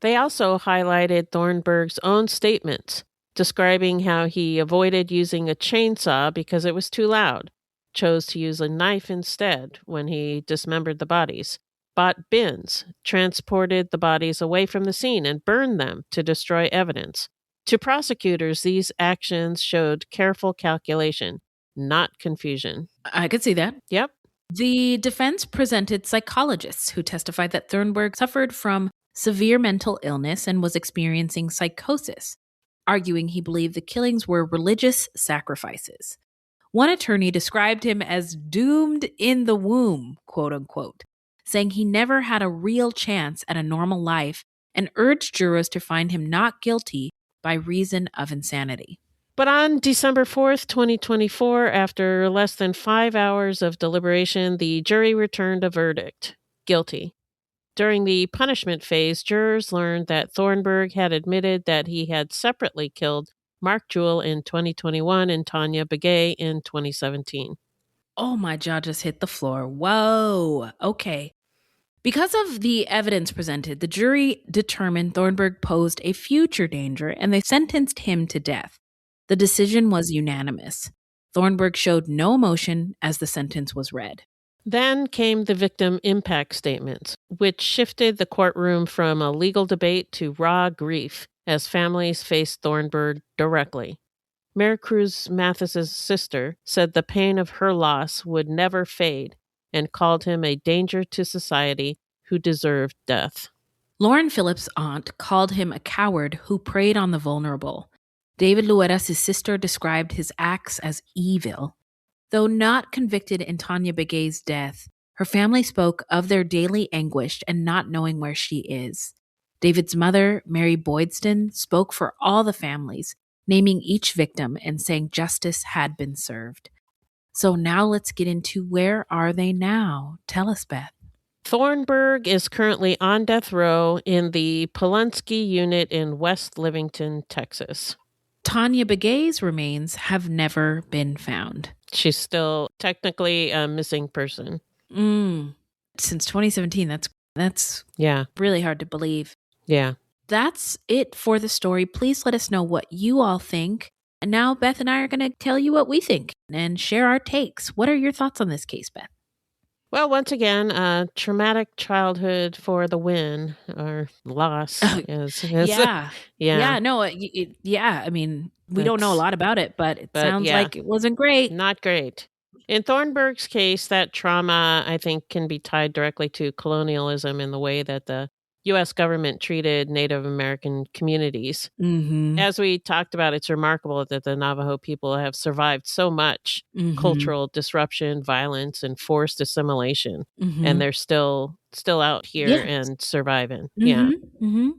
They also highlighted Thornburg's own statements, describing how he avoided using a chainsaw because it was too loud, chose to use a knife instead when he dismembered the bodies, bought bins, transported the bodies away from the scene, and burned them to destroy evidence. To prosecutors, these actions showed careful calculation, not confusion. I could see that. Yep. The defense presented psychologists who testified that Thornburg suffered from severe mental illness and was experiencing psychosis, arguing he believed the killings were religious sacrifices. One attorney described him as doomed in the womb, quote unquote, saying he never had a real chance at a normal life and urged jurors to find him not guilty by reason of insanity. But on December 4th, 2024, after less than 5 hours of deliberation, the jury returned a verdict, guilty. During the punishment phase, jurors learned that Thornburg had admitted that he had separately killed Mark Jewell in 2021 and Tanya Begay in 2017. Oh, my jaw just hit the floor. Whoa. Okay. Because of the evidence presented, the jury determined Thornburg posed a future danger and they sentenced him to death. The decision was unanimous. Thornburg showed no emotion as the sentence was read. Then came the victim impact statements, which shifted the courtroom from a legal debate to raw grief as families faced Thornburg directly. Mary Cruz Mathis's sister said the pain of her loss would never fade and called him a danger to society who deserved death. Lauren Phillips' aunt called him a coward who preyed on the vulnerable. David Lueras' sister described his acts as evil. Though not convicted in Tanya Begay's death, her family spoke of their daily anguish and not knowing where she is. David's mother, Mary Boydston, spoke for all the families, naming each victim and saying justice had been served. So now let's get into where are they now? Tell us, Beth. Thornburg is currently on death row in the Polunsky unit in West Livington, Texas. Tanya Begay's remains have never been found. She's still technically a missing person. Since 2017, that's really hard to believe. Yeah. That's it for the story. Please let us know what you all think. And now Beth and I are going to tell you what we think and share our takes. What are your thoughts on this case, Beth? Well, once again, traumatic childhood for the win or loss. Yeah. I mean, we don't know a lot about it, but sounds like it wasn't great. Not great. In Thornburg's case, that trauma, I think, can be tied directly to colonialism in the way that the U.S. government treated Native American communities. Mm-hmm. As we talked about, it's remarkable that the Navajo people have survived so much cultural disruption, violence, and forced assimilation. And they're still out here and surviving.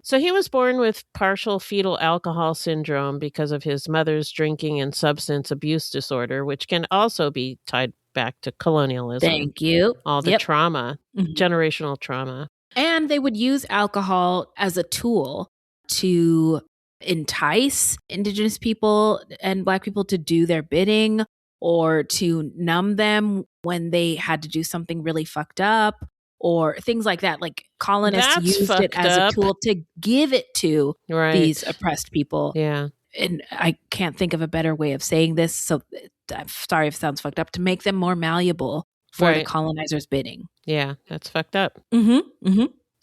So he was born with partial fetal alcohol syndrome because of his mother's drinking and substance abuse disorder, which can also be tied back to colonialism. Thank you. All the trauma, generational trauma. And they would use alcohol as a tool to entice Indigenous people and Black people to do their bidding or to numb them when they had to do something really fucked up or things like that. Like colonists used it as a tool to give it to these oppressed people. Yeah. And I can't think of a better way of saying this, so I'm sorry if it sounds fucked up, to make them more malleable for the colonizers' bidding. Yeah, that's fucked up.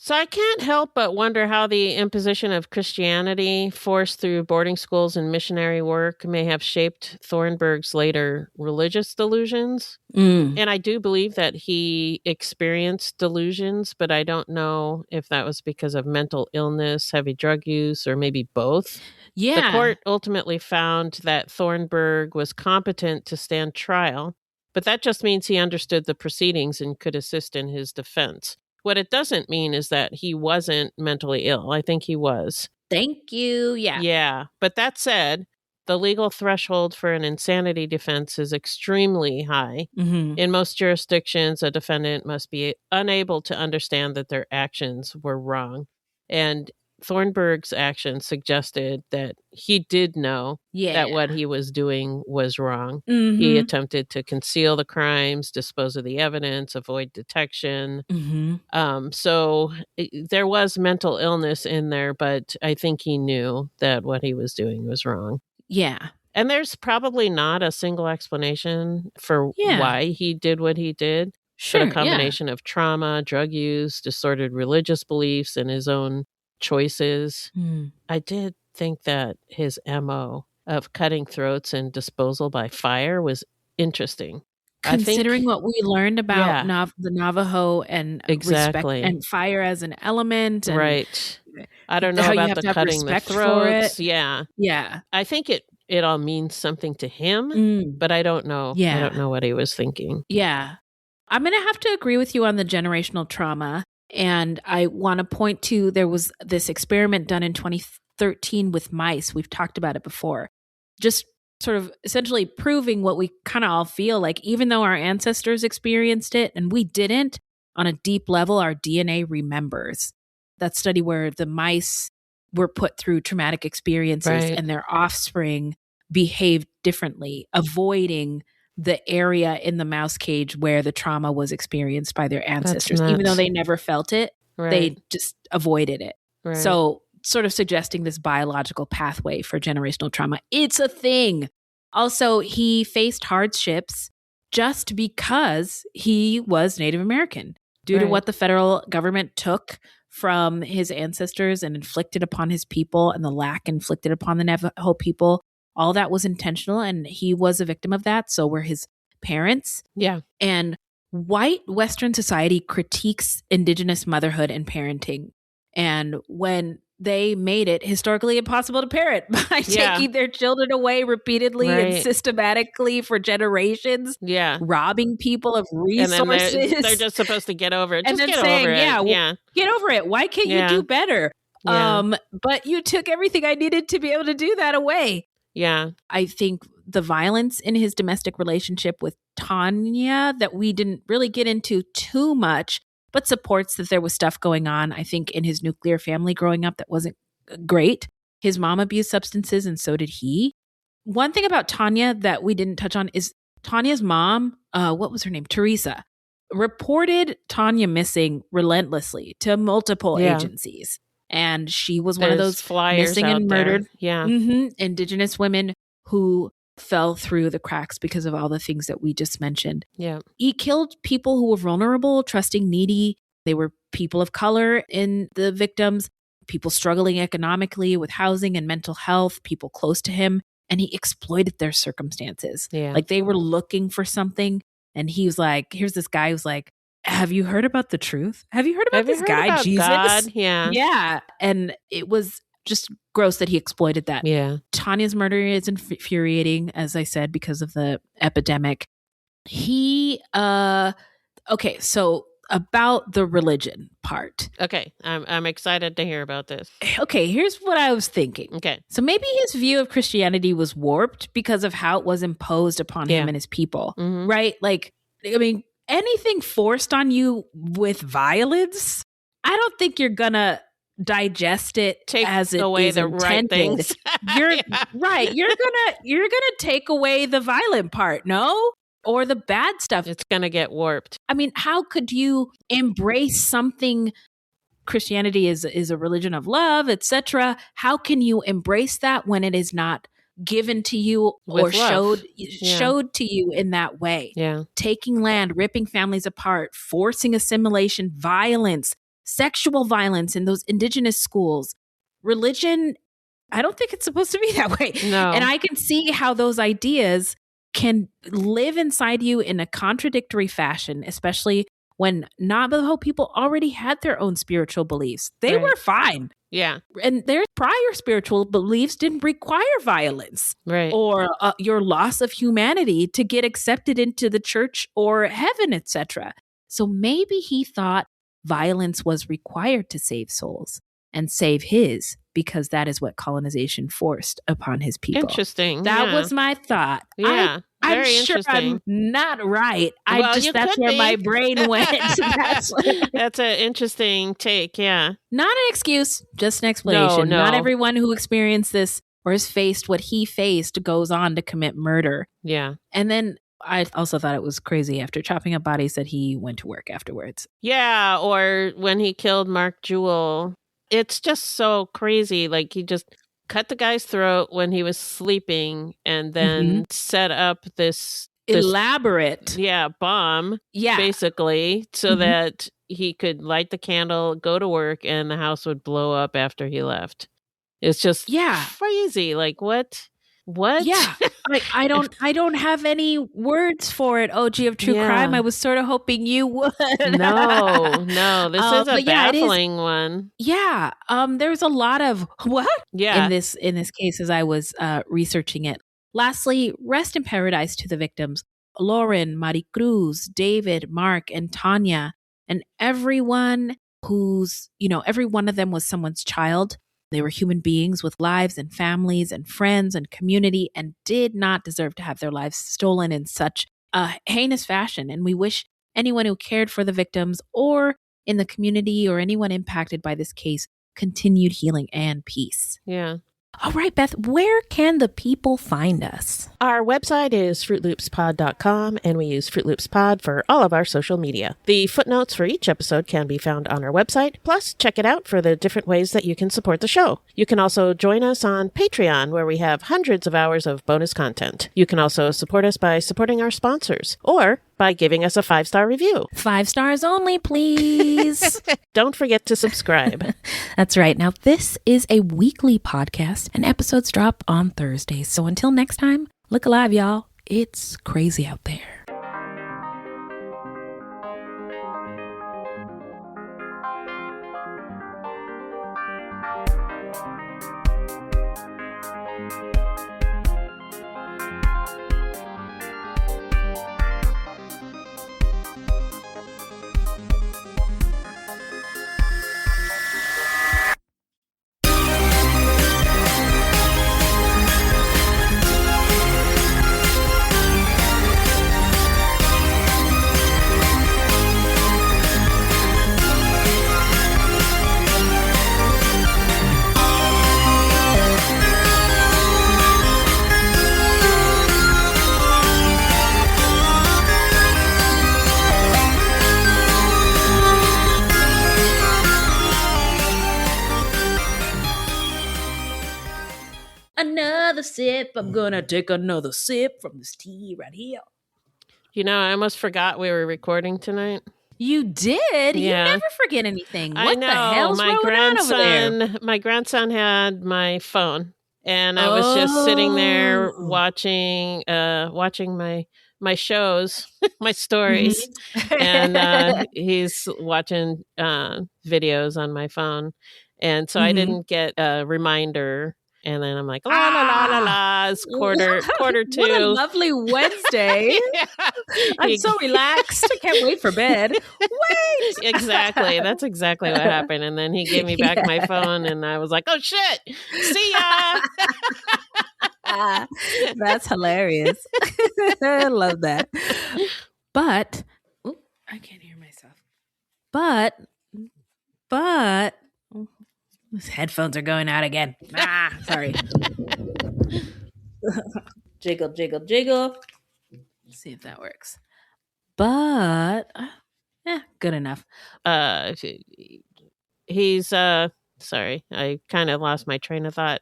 So I can't help but wonder how the imposition of Christianity forced through boarding schools and missionary work may have shaped Thornburg's later religious delusions. And I do believe that he experienced delusions, but I don't know if that was because of mental illness, heavy drug use, or maybe both. Yeah. The court ultimately found that Thornburg was competent to stand trial, but that just means he understood the proceedings and could assist in his defense. What it doesn't mean is that he wasn't mentally ill. I think he was. Thank you. Yeah. Yeah. But that said, the legal threshold for an insanity defense is extremely high. In most jurisdictions, a defendant must be unable to understand that their actions were wrong. And Thornburg's actions suggested that he did know that what he was doing was wrong. He attempted to conceal the crimes, dispose of the evidence, avoid detection. So there was mental illness in there, but I think he knew that what he was doing was wrong. Yeah. And there's probably not a single explanation for why he did what he did. Sure. But a combination of trauma, drug use, distorted religious beliefs, and his own choices. I did think that his MO of cutting throats and disposal by fire was interesting. Considering what we learned about the Navajo and respect and fire as an element. And I don't know about the cutting the throats. Yeah. I think it all means something to him, but I don't know. I don't know what he was thinking. Yeah. I'm going to have to agree with you on the generational trauma. And I want to point to, there was this experiment done in 2013 with mice. We've talked about it before. Just sort of essentially proving what we kind of all feel like, even though our ancestors experienced it and we didn't, on a deep level, our DNA remembers. That study where the mice were put through traumatic experiences and their offspring behaved differently, avoiding the area in the mouse cage where the trauma was experienced by their ancestors. Even though they never felt it, they just avoided it. So sort of suggesting this biological pathway for generational trauma. It's a thing. Also, he faced hardships just because he was Native American due to what the federal government took from his ancestors and inflicted upon his people, and the lack inflicted upon the Navajo people. All that was intentional, and he was a victim of that. So were his parents. Yeah. And white Western society critiques indigenous motherhood and parenting. And when they made it historically impossible to parent by taking their children away repeatedly and systematically for generations, robbing people of resources. And then they're just supposed to get over it. And Just then get saying, over it. get over it. Why can't you do better? But you took everything I needed to be able to do that away. Yeah. I think the violence in his domestic relationship with Tanya that we didn't really get into too much, but supports that there was stuff going on, I think, in his nuclear family growing up that wasn't great. His mom abused substances, and so did he. One thing about Tanya that we didn't touch on is Tanya's mom, what was her name? Teresa, reported Tanya missing relentlessly to multiple agencies. And she was one of those flyers missing and murdered Indigenous women who fell through the cracks because of all the things that we just mentioned. Yeah. He killed people who were vulnerable, trusting, needy. They were people of color in the victims, people struggling economically with housing and mental health, people close to him. And he exploited their circumstances. Yeah. Like they were looking for something. And he was like, here's this guy who's like, have you heard about the truth? Have you heard about this guy, Jesus? God? Yeah. Yeah. And it was just gross that he exploited that. Yeah. Tanya's murder is infuriating, as I said, because of the epidemic. He, okay, so about the religion part. Okay. I'm excited to hear about this. Okay, here's what I was thinking. Okay. So maybe his view of Christianity was warped because of how it was imposed upon him and his people, right? Like, I mean, anything forced on you with violence, I don't think you're gonna digest it as it away is the intended. right things. You're right. You're gonna take away the violent part, no? Or the bad stuff. It's gonna get warped. I mean, how could you embrace something? Christianity is a religion of love, etc. How can you embrace that when it is not given to you or showed to you in that way? Yeah. Taking land, ripping families apart, forcing assimilation, violence, sexual violence in those indigenous schools. Religion, I don't think it's supposed to be that way. No. And I can see how those ideas can live inside you in a contradictory fashion, especially when Navajo people already had their own spiritual beliefs. They were fine. Yeah. And their prior spiritual beliefs didn't require violence or your loss of humanity to get accepted into the church or heaven, etc. So maybe he thought violence was required to save souls and save his, because that is what colonization forced upon his people. Interesting. That was my thought. Yeah. I'm Very sure interesting. I'm not right. That's where my brain went. That's an interesting take. Yeah. Not an excuse, just an explanation. No. Not everyone who experienced this or has faced what he faced goes on to commit murder. Yeah. And then I also thought it was crazy after chopping up bodies that he went to work afterwards. Yeah. Or when he killed Mark Jewell. It's just so crazy. Like he just cut the guy's throat when he was sleeping and then set up this elaborate bomb basically so that he could light the candle, go to work, and the house would blow up after he left. It's just crazy. Like what Yeah. I don't have any words for it, OG of True Crime. I was sort of hoping you would. No. This is a baffling one. Yeah. There's a lot of in this case as I was researching it. Lastly, rest in paradise to the victims. Lauren, Maricruz, David, Mark, and Tanya, and everyone who's, every one of them was someone's child. They were human beings with lives and families and friends and community and did not deserve to have their lives stolen in such a heinous fashion. And we wish anyone who cared for the victims or in the community or anyone impacted by this case continued healing and peace. Yeah. All right, Beth, where can the people find us? Our website is fruitloopspod.com, and we use Fruit Loops Pod for all of our social media. The footnotes for each episode can be found on our website. Plus, check it out for the different ways that you can support the show. You can also join us on Patreon, where we have hundreds of hours of bonus content. You can also support us by supporting our sponsors, or by giving us a 5-star review. 5 stars only, please. Don't forget to subscribe. That's right. Now, this is a weekly podcast, and episodes drop on Thursdays. So until next time, look alive, y'all. It's crazy out there. Another sip. I'm gonna take another sip from this tea right here. You know, I almost forgot we were recording tonight. You did? Yeah. You never forget anything. I What know. the hell's rolling on over there? My grandson had my phone, and I was just sitting there watching my shows, my stories, and he's watching videos on my phone, and so I didn't get a reminder. And then I'm like, la la la la la. It's quarter two. What a lovely Wednesday. I'm so relaxed. I can't wait for bed. Wait. Exactly. That's exactly what happened. And then he gave me back my phone, and I was like, oh shit. See ya. That's hilarious. I love that. But I can't hear myself. But these headphones are going out again. Sorry. Jiggle, jiggle, jiggle. Let's see if that works. But good enough. He's sorry, I kind of lost my train of thought.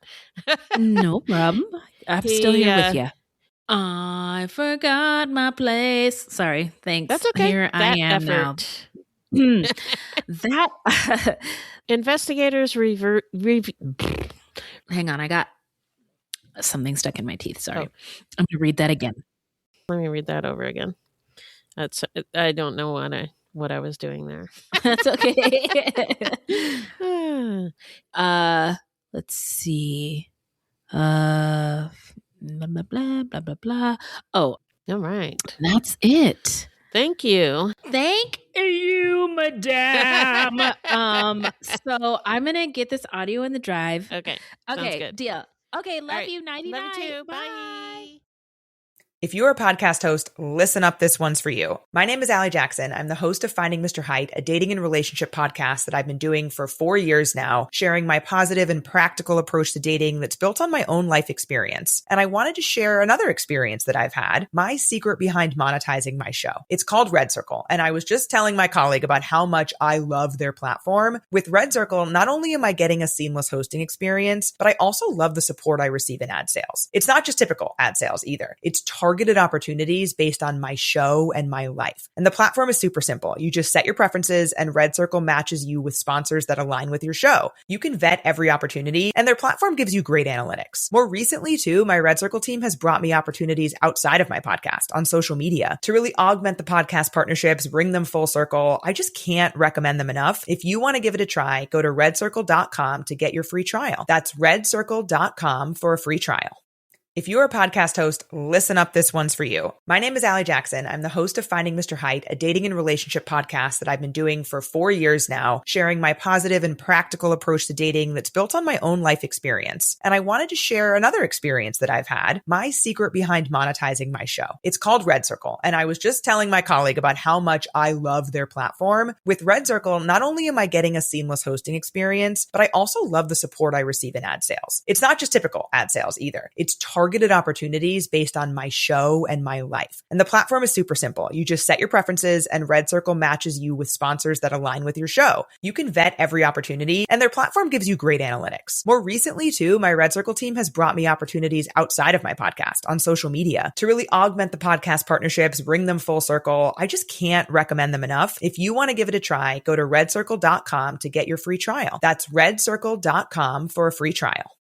No problem. I'm still here with you. I forgot my place. Sorry. Thanks. That's okay. Here I am now. That investigators hang on, I got something stuck in my teeth. Sorry. I'm gonna read that again. Let me read that over again. I don't know what I was doing there. That's okay. Let's see. Blah blah blah blah blah blah. Oh, all right. That's it. Thank you. Thank you, madame. So I'm gonna get this audio in the drive. Okay. Okay. Sounds good. Deal. Okay. Love you. 99. Love you too. Bye. Bye. If you're a podcast host, listen up, this one's for you. My name is Allie Jackson. I'm the host of Finding Mr. Height, a dating and relationship podcast that I've been doing for 4 years now, sharing my positive and practical approach to dating that's built on my own life experience. And I wanted to share another experience that I've had, my secret behind monetizing my show. It's called Red Circle, and I was just telling my colleague about how much I love their platform. With Red Circle, not only am I getting a seamless hosting experience, but I also love the support I receive in ad sales. It's not just typical ad sales either. It's targeted opportunities based on my show and my life. And the platform is super simple. You just set your preferences and Red Circle matches you with sponsors that align with your show. You can vet every opportunity and their platform gives you great analytics. More recently too, my Red Circle team has brought me opportunities outside of my podcast on social media to really augment the podcast partnerships, bring them full circle. I just can't recommend them enough. If you want to give it a try, go to redcircle.com to get your free trial. That's redcircle.com for a free trial. If you're a podcast host, listen up. This one's for you. My name is Allie Jackson. I'm the host of Finding Mr. Height, a dating and relationship podcast that I've been doing for 4 years now, sharing my positive and practical approach to dating that's built on my own life experience. And I wanted to share another experience that I've had, my secret behind monetizing my show. It's called Red Circle. And I was just telling my colleague about how much I love their platform. With Red Circle, not only am I getting a seamless hosting experience, but I also love the support I receive in ad sales. It's not just typical ad sales either. It's targeted opportunities based on my show and my life. And the platform is super simple. You just set your preferences and Red Circle matches you with sponsors that align with your show. You can vet every opportunity and their platform gives you great analytics. More recently too, my Red Circle team has brought me opportunities outside of my podcast on social media to really augment the podcast partnerships, bring them full circle. I just can't recommend them enough. If you want to give it a try, go to redcircle.com to get your free trial. That's redcircle.com for a free trial.